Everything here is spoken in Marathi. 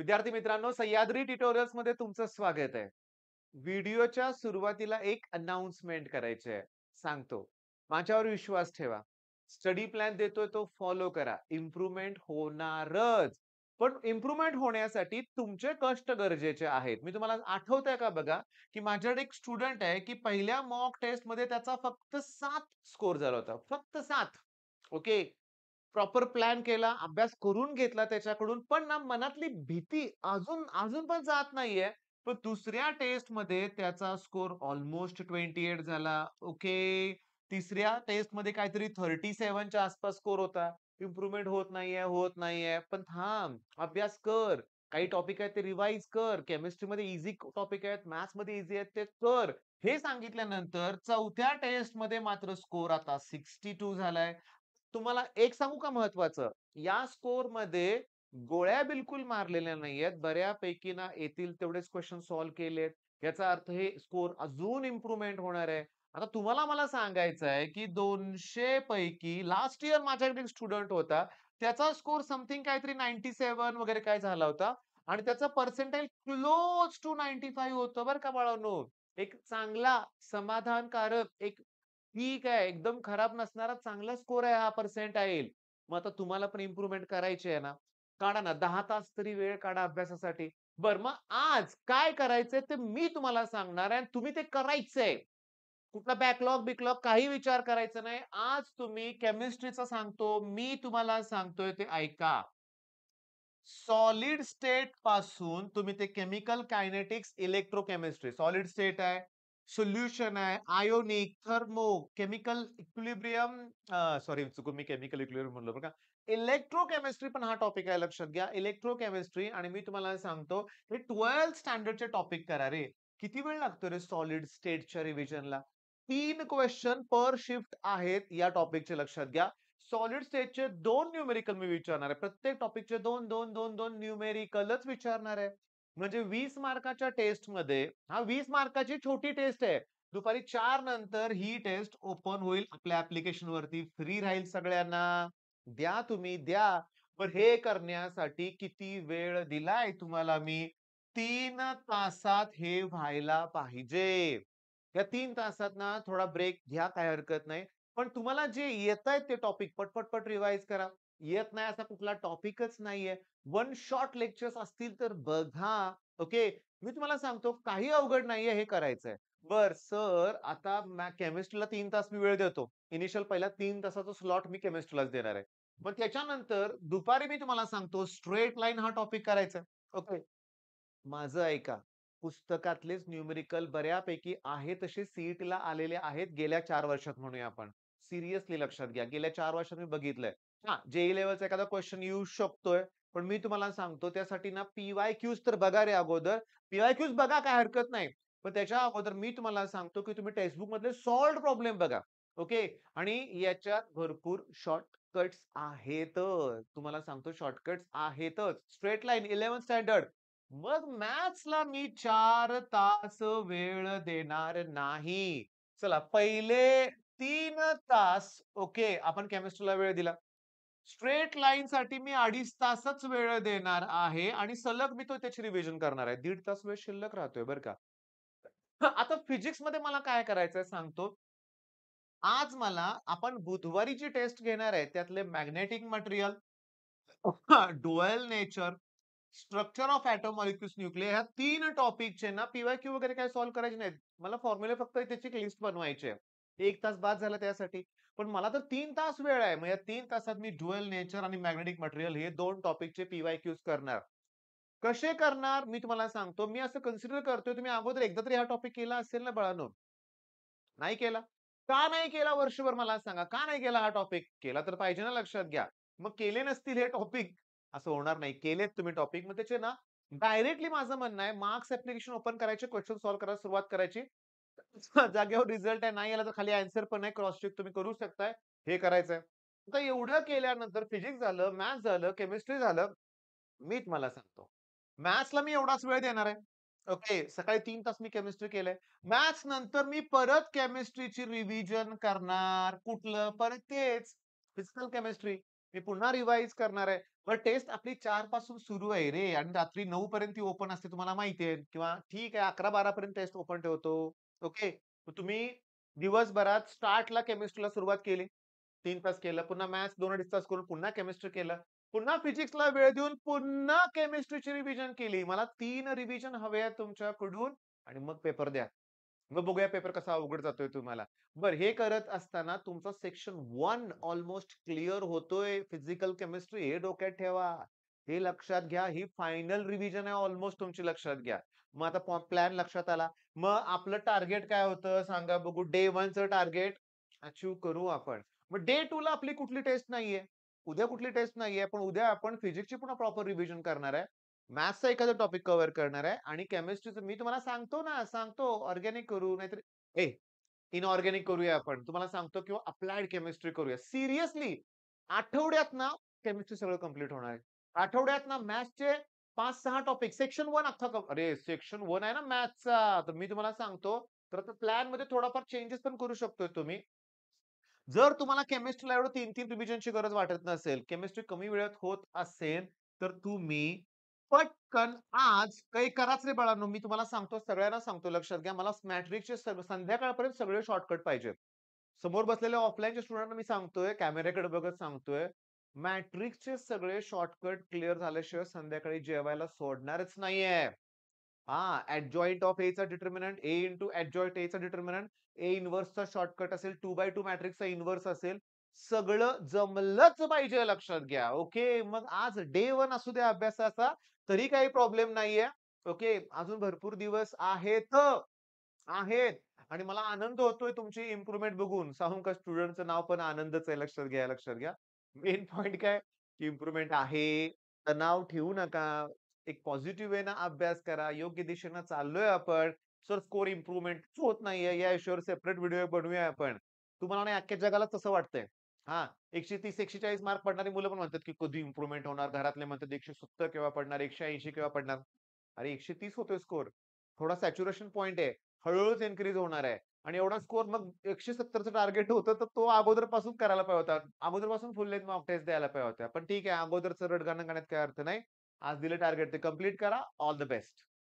विद्यार्थी मित्रांनो, सह्याद्री ट्युटोरियल्स मध्ये तुमचं स्वागत आहे. व्हिडिओच्या सुरुवातीला एक अनाउन्समेंट करायची आहे. सांगतो, माझ्यावर विश्वास ठेवा. स्टडी प्लॅन देतोय तो फॉलो करा. इम्प्रूव्हमेंट होणारच. पण इम्प्रूव्हमेंट होण्यासाठी तुमचे कष्ट गरजेचे आहेत. मी तुम्हाला आठवतंय का बघा, की माझ्याकडे एक स्टुडंट आहे, की पहिल्या मॉक टेस्ट मध्ये त्याचा फक्त 7 स्कोर झाला होता. फक्त 7. ओके. प्रॉपर प्लॅन केला, अभ्यास करून घेतला त्याच्याकडून, पण ना मनातली भीती अजून अजून पण जात नाहीये. पण दुसऱ्या टेस्टमध्ये त्याचा स्कोर ऑलमोस्ट 28 झाला. ओके. तिसऱ्या टेस्टमध्ये काहीतरी 37 च्या आसपास स्कोर होता. इम्प्रूव्हमेंट होत नाहीये, होत नाहीये. पण थांब, अभ्यास कर. काही टॉपिक आहेत ते रिवाइज कर. केमिस्ट्रीमध्ये ईझी टॉपिक आहेत, मॅथ्समध्ये ईझी आहेत ते कर. हे सांगितल्यानंतर चौथ्या टेस्टमध्ये मात्र स्कोर आता 62 झालाय. तुम्हाला एक सांगू का महत्वाचं? या स्कोरमध्ये गोळ्या बिलकुल मारलेल्या नाहीयेत. बऱ्यापैकी ना येतील तेवढेच क्वेशन सॉल्व्ह केलेत. याचा अर्थ हे स्कोर अजून इम्प्रूव्हमेंट होणार आहे. आता तुम्हाला मला सांगायचं आहे, की 200 पैकी लास्ट इयर माझ्याकडे एक स्टुडंट होता. त्याचा स्कोर समथिंग काहीतरी 97 वगैरे काय झाला होता आणि त्याचा पर्सेंटाइल क्लोज टू 95 होतं बरं का बाळांनो. एक चांगला, समाधानकारक, एक ठीक आहे. एकदम खराब नसणारा चांगला स्कोर आहे हा पर्सेंटाइल. मग आता तुम्हाला पण इम्प्रूव्हमेंट करायची आहे ना. काढा ना 10 तास तरी वेळ काढा अभ्यासासाठी. बरं मग आज काय करायचंय ते मी तुम्हाला सांगणार आहे आणि तुम्ही ते करायचंय. कुठला बॅकलॉग-बिकलॉग काही विचार करायचा नाही. आज तुम्ही केमिस्ट्रीचं सांगतो, मी तुम्हाला सांगतोय ते ऐका. सॉलिड स्टेट पासून तुम्ही ते chemical kinetics, electrochemistry, solid state आहे, सोल्युशन आहे, ionic, thermo, chemical equilibrium, sorry चुकून मी केमिकल इक्विलिब्रियम म्हणलो बरं का. इलेक्ट्रोकेमिस्ट्री पण हा टॉपिक आहे लक्षात घ्या. इलेक्ट्रोकेमिस्ट्री आणि मी तुम्हाला सांगतो हे 12th स्टँडर्डचे टॉपिक करा रे. किती वेळ लागतो रे सॉलिड स्टेटच्या रिव्हिजनला? 3 क्वेश्चन पर शिफ्ट आहेत या टॉपिकचे लक्षात घ्या. सॉलिड स्टेटचे 2 न्यूमेरिकल मी विचारणार आहे. प्रत्येक टॉपिकचे 2, 2, 2, 2 न्यूमेरिकलच विचारणार आहे. म्हणजे 20 मार्काच्या टेस्टमध्ये 20 मार्काची छोटी टेस्ट आहे. दुपारी 4 नंतर ही टेस्ट ओपन होईल आपल्या ॲप्लिकेशन वरती. फ्री राहील सगळ्यांना. द्या तुम्ही द्या. पण हे करण्यासाठी किती वेळ दिलाय तुम्हाला मी? 3 तासात हे व्हायला पाहिजे. या 3 तासात ना थोडा ब्रेक घ्या, काही हरकत नाही. पण तुम्हाला जे येतायत ते टॉपिक पट-पट रिवाइज करा. येत नाही असा कुठला टॉपिकच नाहीये. वन शॉट लेक्चर्स असतील तर बघा. ओके. मी तुम्हाला सांगतो काही अवघड नाहीये हे करायचंय. बर सर आता केमिस्ट्रीला 3 तास मी वेळ देतो. इनिशियल पहिला 3 तासाचा स्लॉट मी केमिस्ट्रीलाच देणार आहे. मग त्याच्यानंतर दुपारी मी तुम्हाला सांगतो स्ट्रेट लाईन हा टॉपिक करायचा आहे. ओके. माझं ऐका. पुस्तकातलेच न्यूमेरिकल बऱ्यापैकी आहे तसे सीईटीला आलेले आहेत गेल्या 4 वर्षात म्हणूया आपण. सिरियसली लक्षात घ्या. गेल्या 4 वर्षात मी बघितलंय. हां, जेईई लेव्हलचा एखादा क्वेशन येऊ शकतोय. पण मी तुम्हाला सांगतो त्यासाठी ना पी-वाय-क्यूज तर बघा रे अगोदर. पी-वाय-क्यूज बघा काही हरकत नाही. पण त्याच्या अगोदर मी तुम्हाला सांगतो, की तुम्ही टेक्स्टबुक मधले सॉल्व्हड प्रॉब्लेम बघा. ओके. आणि याच्यात भरपूर शॉर्टकट्स आहेतच. तुम्हाला सांगतो शॉर्टकट्स आहेतच. Straight line 11th standard. मग मॅथ्सला मी 4 तास वेळ देणार नाही. चला पहिले 3 तास ओके, आपण केमिस्ट्रीला वेळ दिला. स्ट्रेट लाईनसाठी मी 2.5 तासच वेळ देणार आहे आणि सलग मी त्याची रिव्हिजन करणार आहे. 1.5 तास वेळ शिल्लक राहतोय बरं का. आता फिजिक्समध्ये मला काय करायचंय सांगतो. आज मला आपण बुधवारी जी टेस्ट घेणार आहे त्यातले magnetic material, dual nature, structure of atom, molecules, nuclear ह्या 3 टॉपिकचे ना पी-वाय-क्यू वगैरे काही सॉल्व्ह करायचे नाहीत. मला फॉर्म्युले फक्त त्याची एक लिस्ट बनवायची आहे. 1 तास बाद झाला त्यासाठी. पण मला तर 3 तास वेळ आहे. मग या 3 तासात मी ड्युअल नेचर आणि मॅग्नेटिक मटेरियल हे 2 टॉपिकचे पी-वाय-क्यूज करणार. कसे करणार मी तुम्हाला सांगतो. मी असं कन्सिडर करतोय तुम्ही अगोदर एकदा तरी हा टॉपिक केला असेल ना बाळांनो? नाही केला. का नाही केला वर्षभर मला सांगा? का नाही केला हा टॉपिक? केला तर पाहिजे ना लक्षात घ्या. मग केले नसतील हे टॉपिक असं होणार नाही. केलेत तुम्ही टॉपिक मग त्याचे ना डायरेक्टली माझं म्हणणं आहे मार्क्स ॲप्लिकेशन ओपन करायचे, क्वेशन सॉल्व्ह करायला सुरुवात करायची. जागेवर रिझल्ट आहे. नाही आला तर खाली आन्सर पण आहे. क्रॉस चेक तुम्ही करू शकताय. हे करायचंय. आता एवढं केल्यानंतर फिजिक्स झालं, मॅथ्स झालं, केमिस्ट्री झालं. मी तुम्हाला सांगतो. मॅथ्सला मी एवढाच वेळ देणार आहे. ओके. सकाळी 3 तास मी केमिस्ट्री केलंय. मॅथ्स नंतर मी परत केमिस्ट्रीची रिव्हिजन करणार. कुठलं? परत तेच फिजिकल केमिस्ट्री. मी पुन्हा रिवाईज करणार आहे. मग टेस्ट आपली 4 पासून सुरू आहे रे आणि रात्री 9 पर्यंत ती ओपन असते तुम्हाला माहिती आहे किंवा ठीक आहे 11-12 पर्यंत टेस्ट ओपन ठेवतो. ओके. मग तुम्ही दिवसभरात स्टार्टला केमिस्ट्रीला सुरुवात केली. 3 तास केलं. पुन्हा मॅथ्स 2-2.5 तास करून पुन्हा केमिस्ट्री केलं. पुन्हा फिजिक्सला वेळ देऊन पुन्हा केमिस्ट्रीची रिव्हिजन केली. मला 3 रिव्हिजन हवे आहेत तुमच्याकडून आणि मग पेपर द्या. मग बघूया पेपर कसा अवघड जातोय तुम्हाला. बरं हे करत असताना तुमचा सेक्शन 1 ऑलमोस्ट क्लिअर होतोय. फिजिकल केमिस्ट्री हे डोक्यात ठेवा. हे लक्षात घ्या. ही फायनल रिव्हिजन आहे ऑलमोस्ट तुमची लक्षात घ्या. मग आता प्लॅन लक्षात आला. मग आपलं टार्गेट काय होतं सांगा बघू? डे 1चं टार्गेट अचीव्ह करू आपण. मग डे 2 ला आपली कुठली टेस्ट नाहीये. उद्या कुठली टेस्ट नाहीये. पण उद्या आपण फिजिक्सची पुन्हा प्रॉपर रिव्हिजन करणार आहे. मॅथ्सचा एखादा टॉपिक कव्हर करणार आहे आणि केमिस्ट्रीचं मी तुम्हाला सांगतो ना, सांगतो ऑर्गॅनिक करू नाहीतर इनऑर्गॅनिक करूया आपण. तुम्हाला सांगतो किंवा अप्लाइड केमिस्ट्री करूया. सिरियसली आठवड्यात ना केमिस्ट्री सगळं कंप्लीट होणार आहे. आठवड्यात ना मॅथ्सचे 5-6 टॉपिक सेक्शन 1 अख्खा अरे सेक्शन 1 आहे ना मॅथ्सचा. तर मी तुम्हाला सांगतो तर आता प्लॅनमध्ये थोडाफार चेंजेस पण करू शकतोय तुम्ही. जर तुम्हाला केमिस्ट्रीला एवढं 3-3 रिव्हिजनची गरज वाटत नसेल, केमिस्ट्री कमी वेळात होत असेल, तर तुम्ही पटकन आज काही कराच रे बाळांनो. मी तुम्हाला सांगतो, सगळ्यांना सांगतो लक्षात घ्या. मला मॅट्रिक्सचे संध्याकाळपर्यंत सगळे शॉर्टकट पाहिजेत. समोर बसलेल्या ऑफलाईनच्या स्टुडंटना मी सांगतोय, कॅमेऱ्याकडे बघत सांगतोय, मॅट्रिक्सचे सगळे शॉर्टकट क्लिअर झाल्याशिवाय संध्याकाळी जेवायला सोडणारच नाहीये. हां, एडजॉइंट ऑफ एचा डिटर्मिनंट, ए इंटू एडजॉइंट एचा डिटर्मिनंट, ए इन्व्हर्सचा शॉर्टकट असेल, 2/2 मॅट्रिक्सचा इन्व्हर्स असेल. सगळं जमलंच पाहिजे लक्षात घ्या. ओके. मग आज डे 1 असू द्या अभ्यासाचा, तरी काही प्रॉब्लेम नाहीये. ओके. अजून भरपूर दिवस आहेत. आहेत आणि मला आनंद होतोय तुमची इम्प्रूव्हमेंट बघून. सांगू का स्टुडंटचं नाव पण आनंदच आहे. लक्षात घ्या, लक्षात घ्या. मेन पॉइंट काय, की इम्प्रूव्हमेंट आहे. तणाव ठेवू नका. एक पॉझिटिव्ह वेनं अभ्यास करा. योग्य दिशेनं चाललोय आपण. सर स्कोर इम्प्रूव्हमेंट होत नाहीये. या विषयावर सेपरेट व्हिडिओ बनवूया आपण. तुम्हाला नाही अख्ख्या जगाला तसं वाटतंय. हां, 130-140 मार्क पडणारी मुलं पण म्हणतात, की कधी इम्प्रूव्हमेंट होणार? घरातले म्हणतात 170 केव्हा पडणार? 180 केव्हा पडणार? अरे 130 होतोय स्कोर. थोडा सॅच्युरेशन पॉइंट आहे. हळू-हळूच इन्क्रीज होणार आहे आणि एवढा स्कोर मग 170चं टार्गेट होतं, तर तो अगोदरपासून करायला पाहिजे होता. अगोदरपासून फुल लेंग्थ मॉक टेस्ट द्यायला पाहिजे होत्या. पण ठीक आहे, अगोदरचं रडगाणं गाण्यात काही अर्थ नाही. आज दिलं टार्गेट ते कंप्लीट करा. All the best.